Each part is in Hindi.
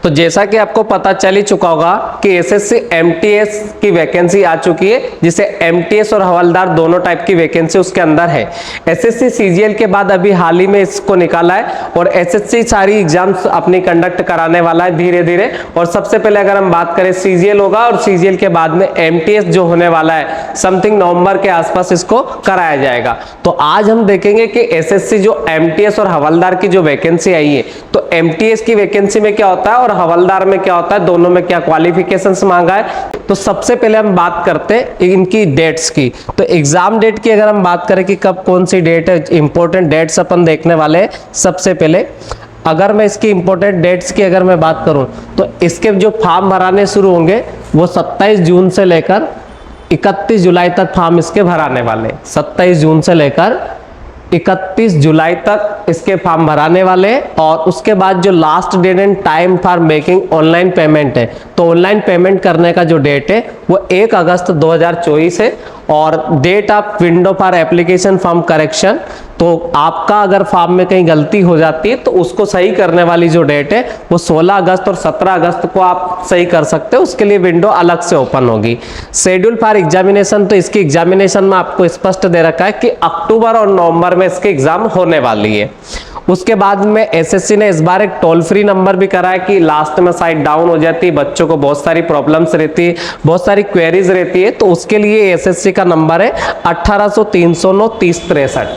तो जैसा कि आपको पता चल ही चुका होगा कि एसएससी एमटीएस की वैकेंसी आ चुकी है, जिसे एमटीएस और हवलदार दोनों टाइप की वैकेंसी उसके अंदर है। एसएससी सीजीएल के बाद अभी हाल ही में इसको निकाला है और एसएससी सारी एग्जाम्स अपनी कंडक्ट कराने वाला है धीरे धीरे। और सबसे पहले अगर हम बात करें सीजीएल होगा और सीजीएल के बाद में एमटीएस जो होने वाला है समथिंग नवंबर के आसपास इसको कराया जाएगा। तो आज हम देखेंगे कि एसएससी जो एमटीएस और हवलदार की जो वैकेंसी आई है, तो एमटीएस की वैकेंसी में क्या होता है और हवलदार में क्या होता है, दोनों में क्या क्वालिफिकेशंस मांगा है। तो सबसे पहले हम बात करते हैं इनकी डेट्स की। तो एग्जाम डेट की अगर हम बात करें कि कब कौन सी डेट है, इंपॉर्टेंट डेट्स अपन देखने वाले हैं। सबसे पहले अगर मैं इसकी इंपॉर्टेंट डेट्स की अगर मैं बात करूं तो इसके जो फॉर्म भराने शुरू होंगे वो 27 जून से लेकर 31 जुलाई तक फॉर्म इसके भराने वाले। 27 जून से लेकर 31 जुलाई तक इसके फॉर्म भराने वाले। और उसके बाद जो last date and time for making online payment है, तो ऑनलाइन पेमेंट करने का जो डेट है वो 1 अगस्त 2024 है। और date of window for application form correction, तो आपका अगर फॉर्म में कहीं गलती हो जाती है तो उसको सही करने वाली जो डेट है वो 16 अगस्त और 17 अगस्त को आप सही कर सकते हो, उसके लिए विंडो अलग से ओपन होगी। शेड्यूल फॉर एग्जामिनेशन, तो इसकी एग्जामिनेशन में आपको स्पष्ट दे रखा है कि अक्टूबर और नवंबर में इसके एग्जाम होने वाली है। उसके बाद में एसएससी ने इस बार एक टोल फ्री नंबर भी करा है कि लास्ट में साइट डाउन हो जाती है, बच्चों को बहुत सारी प्रॉब्लम्स रहती है, बहुत सारी क्वेरीज रहती है, तो उसके लिए एसएससी का नंबर है 1800-309-3063।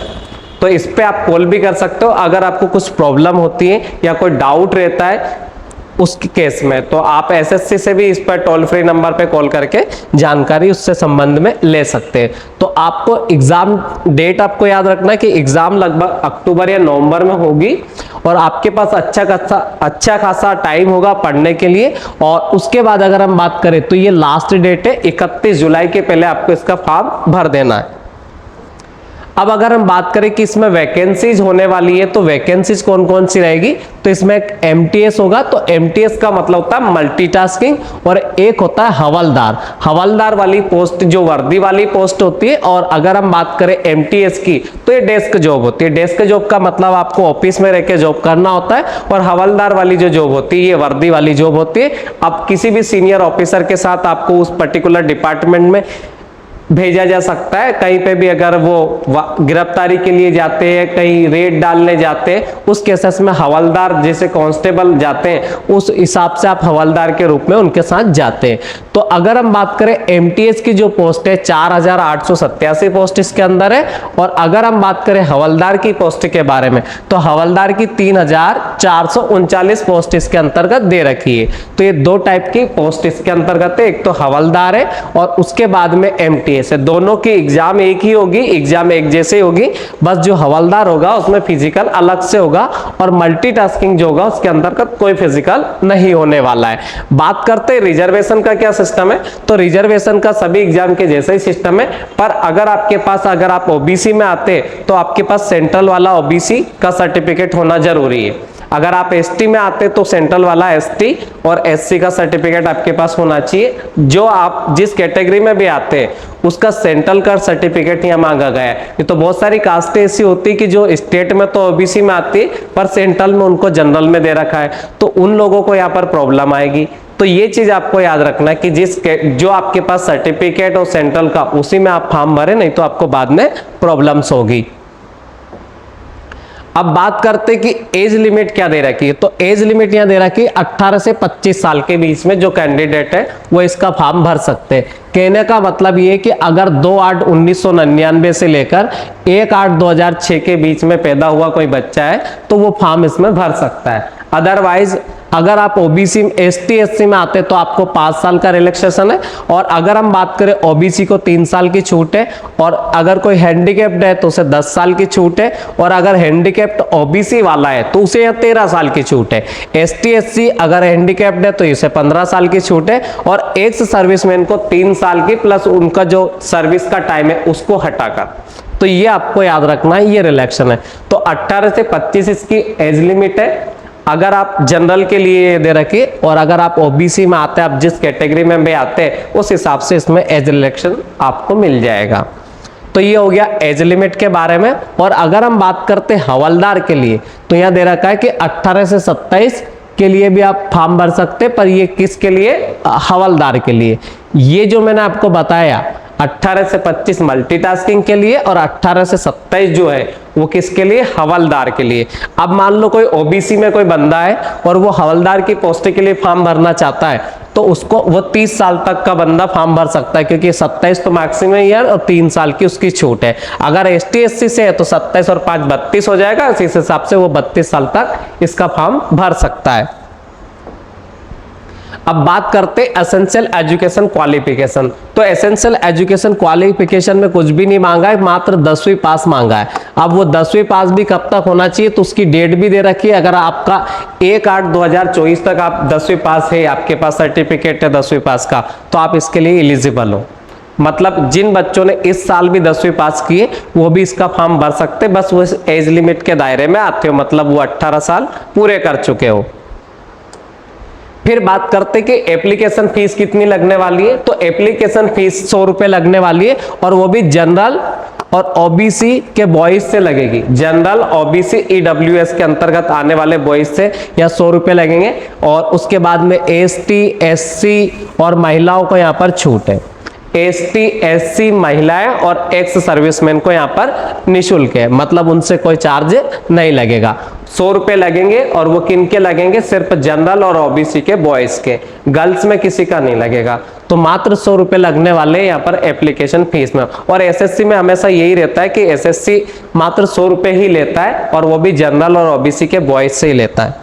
तो इस पे आप कॉल भी कर सकते हो अगर आपको कुछ प्रॉब्लम होती है या कोई डाउट रहता है उस केस में, तो आप एसएससी से भी इस पर टोल फ्री नंबर पे कॉल करके जानकारी उससे संबंध में ले सकते हैं। तो आपको एग्जाम डेट आपको याद रखना है कि एग्जाम लगभग अक्टूबर या नवंबर में होगी और आपके पास अच्छा खासा टाइम होगा पढ़ने के लिए। और उसके बाद अगर हम बात करें तो ये लास्ट डेट है 31 जुलाई के पहले आपको इसका फॉर्म भर देना है। अब अगर हम बात करें कि इसमें वैकेंसीज होने वाली है, तो वैकेंसीज कौन कौन सी रहेगी, तो इसमें एक एमटीएस होगा। तो एमटीएस का मतलब होता है मल्टीटास्किंग, और एक होता है हवलदार। हवलदार वाली पोस्ट जो वर्दी वाली पोस्ट होती है। और अगर हम बात करें एमटीएस की तो ये डेस्क जॉब होती है। डेस्क जॉब का मतलब आपको ऑफिस में रहकर जॉब करना होता है, और हवलदार वाली जो जॉब होती है ये वर्दी वाली जॉब होती है। अब किसी भी सीनियर ऑफिसर के साथ आपको उस पर्टिकुलर डिपार्टमेंट में भेजा जा सकता है। कहीं पे भी अगर वो गिरफ्तारी के लिए जाते हैं, कहीं रेड डालने जाते हैं, उस केसेस में हवलदार जैसे कांस्टेबल जाते हैं उस हिसाब से आप हवलदार के रूप में उनके साथ जाते हैं। तो अगर हम बात करें एमटीएस की जो पोस्ट है 4887 पोस्ट इसके अंदर है। और अगर हम बात करें हवलदार की पोस्ट के बारे में तो हवलदार की 3439 पोस्ट इसके अंतर्गत दे रखी है। तो ये दो टाइप की पोस्ट इसके अंतर्गत है, एक तो हवलदार है और उसके बाद में एमटीएस है। दोनों की एग्जाम एक ही होगी, एग्जाम एक जैसे होगी, बस जो हवलदार होगा उसमें फिजिकल अलग से होगा और मल्टीटास्किंग जो होगा उसके अंतर्गत कोई फिजिकल नहीं होने वाला है। बात करते हैं रिजर्वेशन का क्या सिस्टम है, तो रिजर्वेशन का सभी एग्जाम के जैसा ही सिस्टम है। पर अगर आप ओबीसी में आते तो आपके पास सेंट्रल वाला ओबीसी का सर्टिफिकेट होना जरूरी है। अगर आप एसटी में आते तो सेंट्रल वाला एसटी और एससी का सर्टिफिकेट आपके पास होना चाहिए। जो आप जिस कैटेगरी में भी आते हैं उसका सेंट्रल का सर्टिफिकेट यहाँ मांगा गया है। ये तो बहुत सारी कास्टें ऐसी होती है कि जो स्टेट में तो ओबीसी में आती है पर सेंट्रल में उनको जनरल में दे रखा है, तो उन लोगों को यहाँ पर प्रॉब्लम आएगी। तो ये चीज आपको याद रखना है कि जो आपके पास सर्टिफिकेट और सेंट्रल का उसी में आप फॉर्म भरे, नहीं तो आपको बाद में प्रॉब्लम्स होगी। अब बात करते कि एज लिमिट क्या दे रखी है, तो एज लिमिट यहाँ दे रखी है 18 से 25 साल के बीच में जो कैंडिडेट है वो इसका फॉर्म भर सकते हैं। कहने का मतलब ये है कि अगर 2/8/1999 से लेकर 1/8/2006 के बीच में पैदा हुआ कोई बच्चा है तो वो फॉर्म इसमें भर सकता है। अदरवाइज अगर आप ओबीसी एसटी एससी में आते तो आपको 5 साल का रिलैक्सेशन है। और अगर हम बात करें ओबीसी को 3 साल की छूट है, और अगर कोई हैंडीकैप्ड है तो उसे 10 साल की छूट है, और अगर हैंडीकैप्ड ओबीसी वाला है तो उसे 13 साल की छूट है। एसटी एससी अगर हैंडीकैप्ड है तो इसे 15 साल की छूट है, और एक्स सर्विसमैन को 3 साल की प्लस उनका जो सर्विस का टाइम है उसको हटाकर। तो ये आपको याद रखना है, ये रिलैक्सेशन है। तो 18 से 25 इसकी एज लिमिट है अगर आप जनरल के लिए दे रखिए, और अगर आप ओबीसी में आते हैं, आप जिस कैटेगरी में भी आते हैं उस हिसाब से इसमें एज रिलैक्सेशन आपको मिल जाएगा। तो ये हो गया एज लिमिट के बारे में। और अगर हम बात करते हैं हवलदार के लिए तो यहाँ दे रखा है कि 18 से 27 के लिए भी आप फॉर्म भर सकते हैं, पर ये किसके लिए, हवलदार के लिए। ये जो मैंने आपको बताया 18 से 25 मल्टीटास्किंग के लिए और 18 से 27 जो है वो किसके लिए, हवलदार के लिए। अब मान लो कोई ओबीसी में कोई बंदा है और वो हवलदार की पोस्ट के लिए फॉर्म भरना चाहता है, तो उसको वो 30 साल तक का बंदा फॉर्म भर सकता है, क्योंकि 27 तो मैक्सिमम ईयर और 3 साल की उसकी छूट है। अगर ST SC से है तो 27 और 5 32 हो जाएगा, इस हिसाब से वो 32 साल तक इसका फॉर्म भर सकता है। अब बात करते एसेंशियल एजुकेशन क्वालिफिकेशन। तो एसेंशियल एजुकेशन क्वालिफिकेशन में कुछ भी नहीं मांगा है, मात्र 10वीं पास मांगा है। अब वो 10वीं पास भी कब तक होना चाहिए, तो उसकी डेट भी दे रखी है। अगर आपका 1/8/2024 तक आप 10वीं पास है, आपके पास सर्टिफिकेट है 10वीं पास का, तो आप इसके लिए एलिजिबल हो। मतलब जिन बच्चों ने इस साल भी 10वीं पास किए वो भी इसका फॉर्म भर सकते, बस वो एज लिमिट के दायरे में आते हो, मतलब वो 18 साल पूरे कर चुके हो। फिर बात करते कि एप्लीकेशन फीस कितनी लगने वाली है। तो एप्लीकेशन फीस 100 रुपए लगने वाली है, और वो भी जनरल और ओबीसी के बॉयज से लगेगी। जनरल, ओबीसी, EWS के अंतर्गत आने वाले बॉयज से या 100 रुपए लगेंगे, और उसके बाद में ST SC और महिलाओं को यहाँ पर छूट है। ST SC महिलाएं और एक्स सर्विसमैन को यहाँ पर निःशुल्क है, मतलब उनसे कोई चार्ज नहीं लगेगा। 100 रुपए लगेंगे, और वो किन के लगेंगे, सिर्फ जनरल और ओबीसी के बॉयज के, गर्ल्स में किसी का नहीं लगेगा। तो मात्र 100 रुपए लगने वाले यहाँ पर एप्लीकेशन फीस में। और SSC में हमेशा यही रहता है कि SSC मात्र 100 रुपए ही लेता है, और वो भी जनरल और ओबीसी के बॉयज से ही लेता है।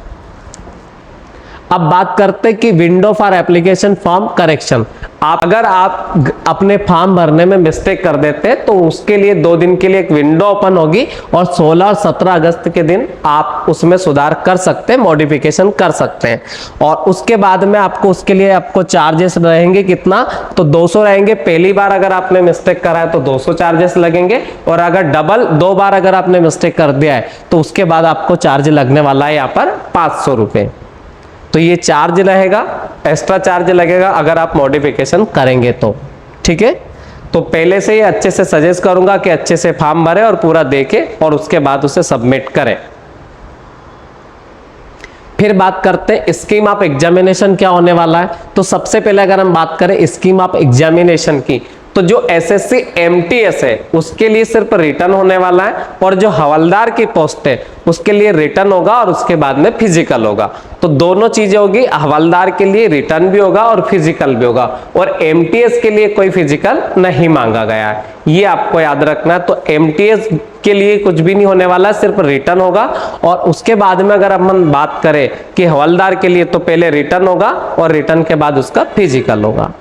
अब बात करते हैं कि window for application form correction. अगर आप अपने फॉर्म भरने में मिस्टेक कर देते हैं तो उसके लिए 2 दिन के लिए एक विंडो ओपन होगी, और 16 और 17 अगस्त के दिन आप उसमें सुधार कर सकते हैं, मॉडिफिकेशन कर सकते हैं। और उसके बाद में आपको उसके लिए आपको चार्जेस रहेंगे कितना, तो 200 रहेंगे। पहली बार अगर आपने मिस्टेक करा है तो 200 चार्जेस लगेंगे, और अगर डबल 2 बार अगर आपने मिस्टेक कर दिया है तो उसके बाद आपको चार्ज लगने वाला है यहाँ पर 500 रुपए। तो ये चार्ज रहेगा, एक्स्ट्रा चार्ज लगेगा अगर आप मॉडिफिकेशन करेंगे तो, ठीक है। तो पहले से ही अच्छे से सजेस्ट करूंगा कि अच्छे से फॉर्म भरें और पूरा देखें, और उसके बाद उसे सबमिट करें। फिर बात करते हैं स्कीम ऑफ एग्जामिनेशन क्या होने वाला है। तो सबसे पहले अगर हम बात करें स्कीम ऑफ एग्जामिनेशन की, तो जो SSC MTS है उसके लिए सिर्फ रिटर्न होने वाला है, और जो हवलदार की पोस्ट है उसके लिए रिटर्न होगा और उसके बाद में फिजिकल होगा। तो दोनों चीजें होगी, हवलदार के लिए रिटर्न भी होगा और फिजिकल भी होगा, और MTS के लिए कोई फिजिकल नहीं मांगा गया है, ये आपको याद रखना है। तो MTS के लिए कुछ भी नहीं होने वाला, सिर्फ रिटर्न होगा। और उसके बाद में अगर हम बात करें कि हवलदार के लिए, तो पहले रिटर्न होगा और रिटर्न के बाद उसका फिजिकल होगा।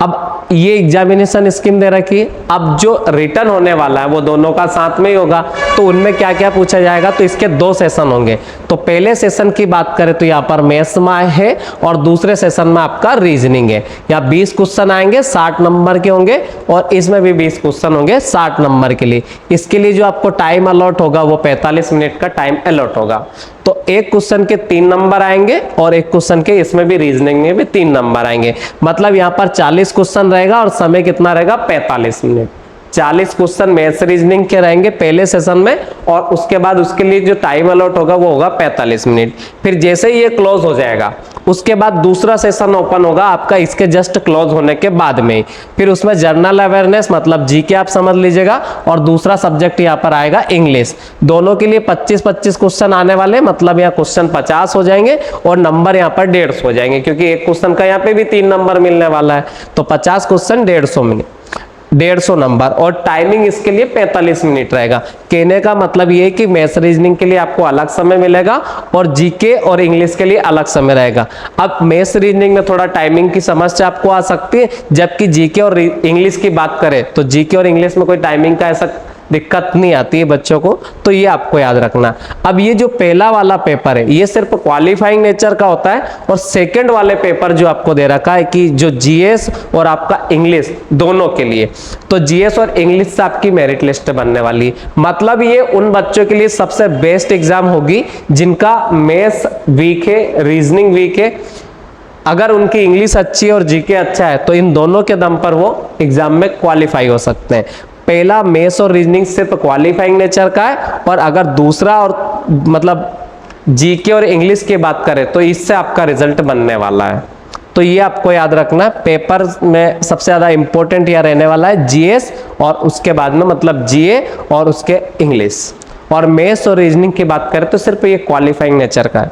अब ये एग्जामिनेशन स्कीम दे रखी है। अब जो रिटर्न होने वाला है वो दोनों का साथ में ही होगा, तो उनमें क्या क्या पूछा जाएगा, तो इसके 2 सेशन होंगे। तो पहले सेशन की बात करें तो यहाँ पर मैथ्स में है, और दूसरे सेशन में आपका रीजनिंग है। यहाँ 20 क्वेश्चन आएंगे, 60 नंबर के होंगे, और इसमें भी 20 क्वेश्चन होंगे 60 नंबर के लिए। इसके लिए जो आपको टाइम अलॉट होगा वो 45 मिनट का टाइम अलॉट होगा। तो एक क्वेश्चन के 3 नंबर आएंगे, और एक क्वेश्चन के, इसमें भी रीजनिंग में भी 3 नंबर आएंगे। मतलब यहाँ पर 40 क्वेश्चन रहेगा, और समय कितना रहेगा, 45 मिनट। 40 क्वेश्चन मैथ्स रीजनिंग के रहेंगे पहले सेशन में, और उसके बाद उसके लिए जो टाइम अलॉट होगा वो होगा 45 मिनट। फिर जैसे ही ये क्लोज हो जाएगा उसके बाद दूसरा सेशन ओपन होगा आपका, इसके जस्ट क्लोज होने के बाद में। फिर उसमें जनरल अवेयरनेस मतलब जीके आप समझ लीजिएगा, और दूसरा सब्जेक्ट यहाँ पर आएगा इंग्लिश। दोनों के लिए 25-25 क्वेश्चन आने वाले, मतलब यहाँ क्वेश्चन 50 हो जाएंगे, और नंबर यहाँ पर 150 हो जाएंगे, क्योंकि एक क्वेश्चन का यहाँ पे भी 3 नंबर मिलने वाला है। तो 50 क्वेश्चन 150 नंबर, और टाइमिंग इसके लिए 45 मिनट रहेगा। कहने का मतलब ये है कि मैथ्स रीजनिंग के लिए आपको अलग समय मिलेगा, और जीके और इंग्लिश के लिए अलग समय रहेगा। अब मैथ्स रीजनिंग में थोड़ा टाइमिंग की समस्या आपको आ सकती है, जबकि जीके और इंग्लिश की बात करें तो जीके और इंग्लिश में कोई टाइमिंग का ऐसा दिक्कत नहीं आती है बच्चों को, तो ये आपको याद रखना। अब ये जो पहला वाला पेपर है ये सिर्फ क्वालिफाइंग नेचर का होता है, और सेकंड वाले पेपर जो आपको दे रखा है कि जो जीएस और आपका इंग्लिश दोनों के लिए, तो जीएस और इंग्लिश से आपकी मेरिट लिस्ट बनने वाली है। मतलब ये उन बच्चों के लिए सबसे बेस्ट एग्जाम होगी जिनका मैथ्स वीक है, रीजनिंग वीक है। अगर उनकी इंग्लिश अच्छी है और जीके अच्छा है तो इन दोनों के दम पर वो एग्जाम में क्वालिफाई हो सकते हैं। पहला मैथ्स और रीजनिंग सिर्फ क्वालिफाइंग नेचर का है, और अगर दूसरा और मतलब जीके और इंग्लिश की बात करें तो इससे आपका रिजल्ट बनने वाला है। तो ये आपको याद रखना, पेपर में सबसे ज्यादा इंपॉर्टेंट यह रहने वाला है जीएस, और उसके बाद में मतलब जीए और उसके इंग्लिश। और मैथ्स और रीजनिंग की बात करें तो सिर्फ ये क्वालिफाइंग नेचर का है।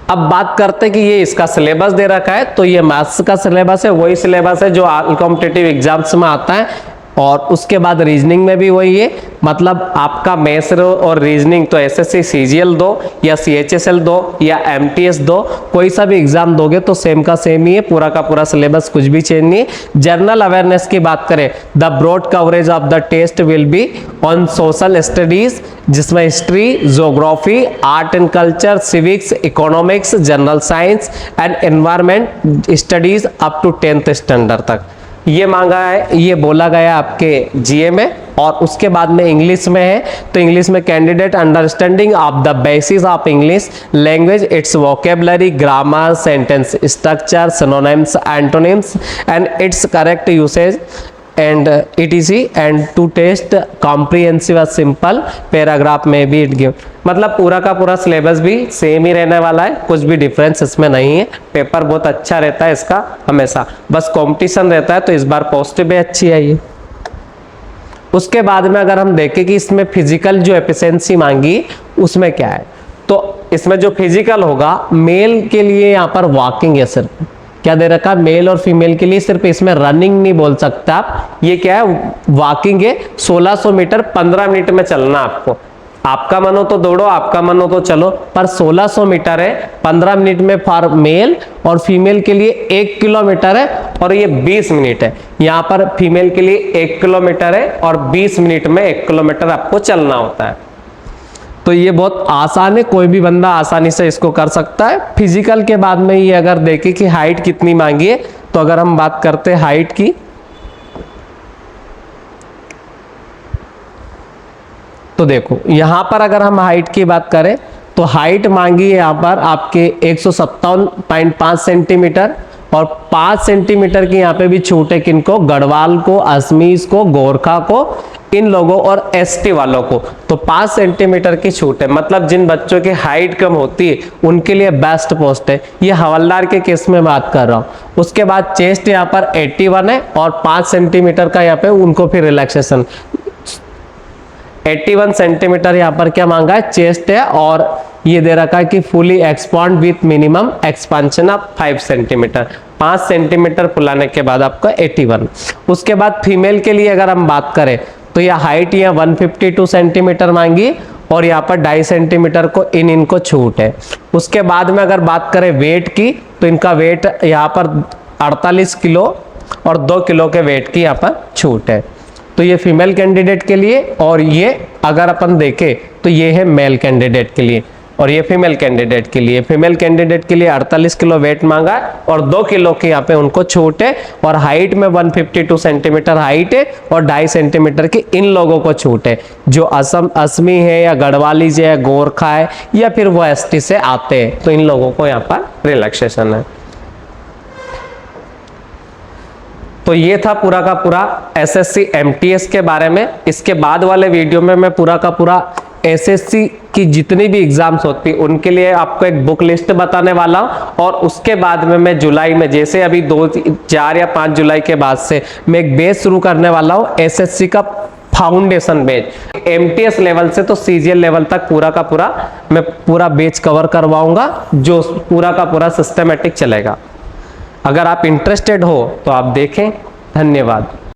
अब बात करते हैं कि ये इसका सिलेबस दे रखा है, तो ये मैथ्स का सिलेबस है, वही सिलेबस है जो ऑल कॉम्पिटिटिव एग्जाम्स में आता है। और उसके बाद रीजनिंग में भी वही है, मतलब आपका मैथ्स और रीजनिंग तो एसएससी सीजीएल दो या सीएचएसएल दो या एमटीएस दो, कोई सा भी एग्जाम दोगे तो सेम का सेम ही है, पूरा का पूरा सिलेबस, कुछ भी चेंज नहीं है। जनरल अवेयरनेस की बात करें, the broad coverage of the test will be on social studies, जिसमें history, geography, art and culture, civics, economics, general science and environment studies up to 10th standard तक ये मांगा है, ये बोला गया आपके जीए में। और उसके बाद में इंग्लिश में है, तो इंग्लिश में candidate understanding of the basis of English language, its vocabulary, grammar, sentence structure, synonyms, antonyms and its correct usage and etc and to test comprehensive simple paragraph में भी इट गिव, मतलब पूरा का पूरा सिलेबस भी सेम ही रहने वाला है, कुछ भी डिफरेंस इसमें नहीं है। पेपर बहुत अच्छा रहता है इसका हमेशा, बस कंपटीशन रहता है, तो इस बार पोस्ट भी अच्छी आई है। उसके बाद में अगर हम देखें कि इसमें फिजिकल जो एफिशिएंसी मांगी उसमें क्या है, तो इसमें जो फिजिकल होगा मेल के लिए यहाँ पर वॉकिंग है, सिर्फ क्या दे रखा, मेल और फीमेल के लिए सिर्फ, इसमें रनिंग नहीं बोल सकता आप, ये क्या है वॉकिंग है। 1600 मीटर 15 मिनट में चलना आपको, आपका मन हो तो दौड़ो, आपका मन हो तो चलो, पर 1600 मीटर है 15 मिनट में फॉर मेल, और फीमेल के लिए 1 किलोमीटर है और ये 20 मिनट है। यहाँ पर फीमेल के लिए 1 किलोमीटर है और 20 मिनट में 1 किलोमीटर आपको चलना होता है। तो ये बहुत आसान है, कोई भी बंदा आसानी से इसको कर सकता है। फिजिकल के बाद में ये अगर देखें कि हाइट कितनी मांगी है, तो अगर हम बात करते हैं हाइट की, तो देखो यहां पर अगर हम हाइट की बात करें तो हाइट मांगी है यहां पर आपके 157.5 सेंटीमीटर, और 5 सेंटीमीटर की यहाँ पे भी छूट है, किनको, गढ़वाल को, असमीज को, गोरखा को, इन लोगों और एसटी वालों को, तो 5 सेंटीमीटर की छूट है। मतलब जिन बच्चों की हाइट कम होती है उनके लिए बेस्ट पोस्ट है, ये हवलदार के केस में बात कर रहा हूँ। उसके बाद चेस्ट यहाँ पर 81 है और 5 सेंटीमीटर का यहाँ पे उनको फिर रिलैक्सेशन, 81 सेंटीमीटर यहाँ पर क्या मांगा है, चेस्ट है, और ये दे रखा है कि fully expand with minimum expansion of 5 centimetre, 5 centimetre फुलाने के बाद आपका 81। उसके बाद फीमेल के लिए अगर हम बात करें तो यह हाइट यहाँ 152 सेंटीमीटर मांगी, और यहाँ पर 2.5 सेंटीमीटर को इनको छूट है। उसके बाद में अगर बात करें वेट की, तो इनका वेट यहाँ पर 48 किलो और 2 किलो के वेट की यहाँ पर छूट है। तो ये फीमेल कैंडिडेट के लिए, और ये अगर अपन देखें तो ये है मेल कैंडिडेट के लिए, और ये फीमेल कैंडिडेट के लिए। फीमेल कैंडिडेट के लिए 48 किलो वेट मांगा है और 2 किलो के यहाँ पे उनको छूट है, और हाइट में 152 सेंटीमीटर हाइट है और 2.5 सेंटीमीटर की इन लोगों को छूट है, जो असमी है या गढ़वाली है या गोरखा है या फिर वो एसटी से आते हैं, तो इन लोगों को यहाँ पर रिलैक्सेशन है। तो ये था पूरा का पूरा एसएससी एमटीएस के बारे में। इसके बाद वाले वीडियो में मैं पूरा का पूरा एसएससी की जितनी भी एग्जाम्स होती है उनके लिए आपको एक बुक लिस्ट बताने वाला हूं, और उसके बाद में मैं जुलाई में, जैसे अभी 4 या 5 जुलाई के बाद से मैं एक बेस शुरू करने वाला हूं एसएससी का फाउंडेशन बैच, एमटीएस लेवल से तो सीजीएल लेवल तक पूरा का पूरा मैं पूरा बैच कवर करवाऊंगा, जो पूरा का पूरा सिस्टमेटिक चलेगा। अगर आप इंटरेस्टेड हो तो आप देखें। धन्यवाद।